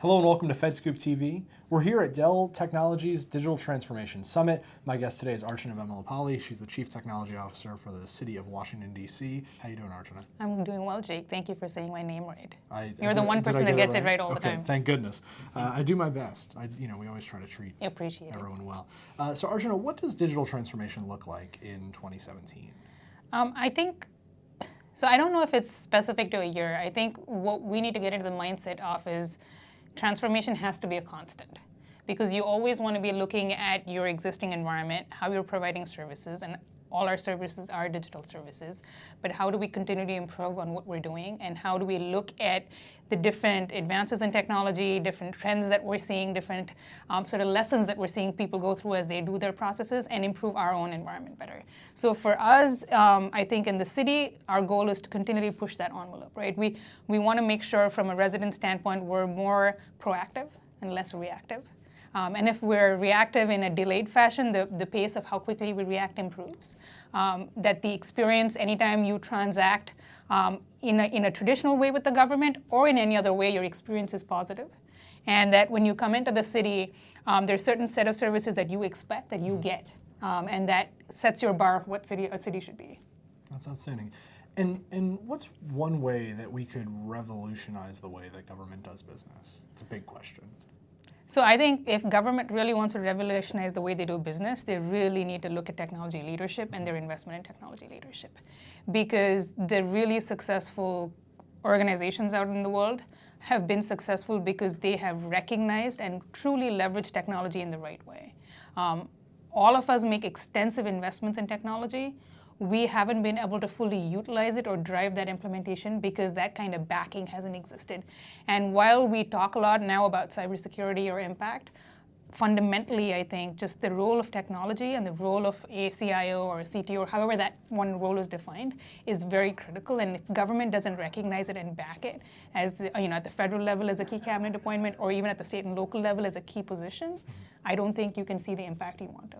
Hello and welcome to FedScoop TV. We're here at Dell Technologies Digital Transformation Summit. My guest today is Archana Vemalapalli. She's the Chief Technology Officer for the City of Washington, D.C. How you doing, Archana? I'm doing well, Jake. Thank you for saying my name right. You're the one person that gets it right all the time. Thank goodness. I do my best. We always try to treat everyone well. So Archana, what does digital transformation look like in 2017? So I don't know if it's specific to a year. I think what we need to get into the mindset of is transformation has to be a constant, because you always want to be looking at your existing environment, how you're providing services, and all our services are digital services, but how do we continue to improve on what we're doing, and how do we look at the different advances in technology, different trends that we're seeing, different sort of lessons that we're seeing people go through as they do their processes, and improve our own environment better. So for us, I think in the city, our goal is to continually push that envelope, right? We want to make sure from a resident standpoint, we're more proactive and less reactive. And if we're reactive in a delayed fashion, the pace of how quickly we react improves. That the experience, anytime you transact in a traditional way with the government or in any other way, your experience is positive. And that when you come into the city, there's a certain set of services that you expect that you get. And that sets your bar of what a city should be. That's outstanding. And what's one way that we could revolutionize the way that government does business? It's a big question. So I think if government really wants to revolutionize the way they do business, they really need to look at technology leadership and their investment in technology leadership. Because the really successful organizations out in the world have been successful because they have recognized and truly leveraged technology in the right way. All of us make extensive investments in technology. We haven't been able to fully utilize it or drive that implementation because that kind of backing hasn't existed. And while we talk a lot now about cybersecurity or impact, fundamentally, I think just the role of technology and the role of a CIO or a CTO, or however that one role is defined, is very critical. And if government doesn't recognize it and back it as, at the federal level as a key cabinet appointment, or even at the state and local level as a key position, I don't think you can see the impact you want to.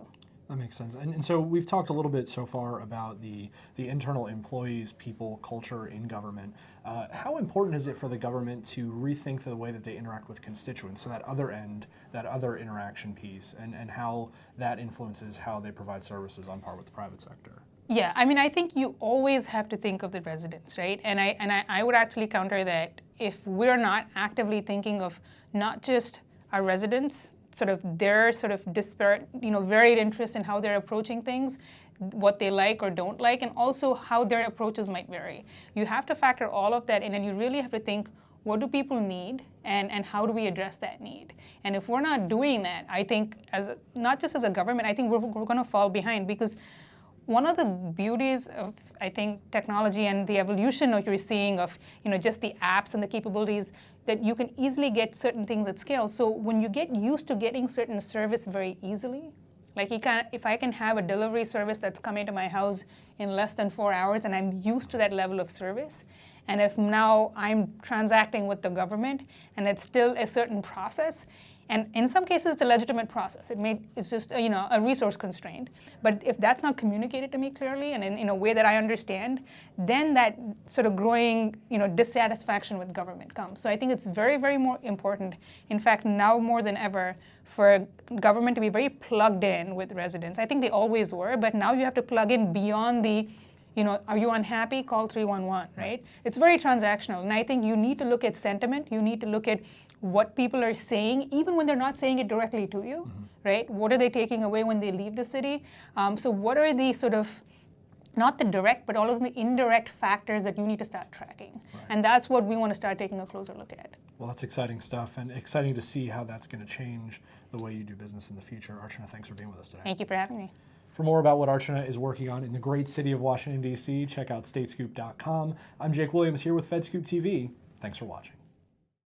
That makes sense. And so we've talked a little bit so far about the internal employees, people, culture in government. How important is it for the government to rethink the way that they interact with constituents, so that other end, that other interaction piece, and how that influences how they provide services on par with the private sector? Yeah, I think you always have to think of the residents, right? And I would actually counter that if we're not actively thinking of not just our residents, their disparate, varied interests in how they're approaching things, what they like or don't like, and also how their approaches might vary. You have to factor all of that in, and you really have to think, what do people need, and how do we address that need? And if we're not doing that, I think, not just as a government, I think we're going to fall behind, because one of the beauties of, I think, technology and the evolution of you're seeing of, just the apps and the capabilities, that you can easily get certain things at scale. So when you get used to getting certain service very easily, like if I can have a delivery service that's coming to my house in less than 4 hours, and I'm used to that level of service, and if now I'm transacting with the government and it's still a certain process, and in some cases, it's a legitimate process. It's just a resource constraint. But if that's not communicated to me clearly and in a way that I understand, then that sort of growing dissatisfaction with government comes. So I think it's very, very more important, in fact, now more than ever, for government to be very plugged in with residents. I think they always were, but now you have to plug in beyond the are you unhappy? Call 311, right? It's very transactional. And I think you need to look at sentiment. You need to look at what people are saying, even when they're not saying it directly to you, right? What are they taking away when they leave the city? So what are the not the direct, but all of the indirect factors that you need to start tracking? Right. And that's what we want to start taking a closer look at. Well, that's exciting stuff, and exciting to see how that's going to change the way you do business in the future. Archana, thanks for being with us today. Thank you for having me. For more about what Archana is working on in the great city of Washington, D.C., check out statescoop.com. I'm Jake Williams here with FedScoop TV. Thanks for watching.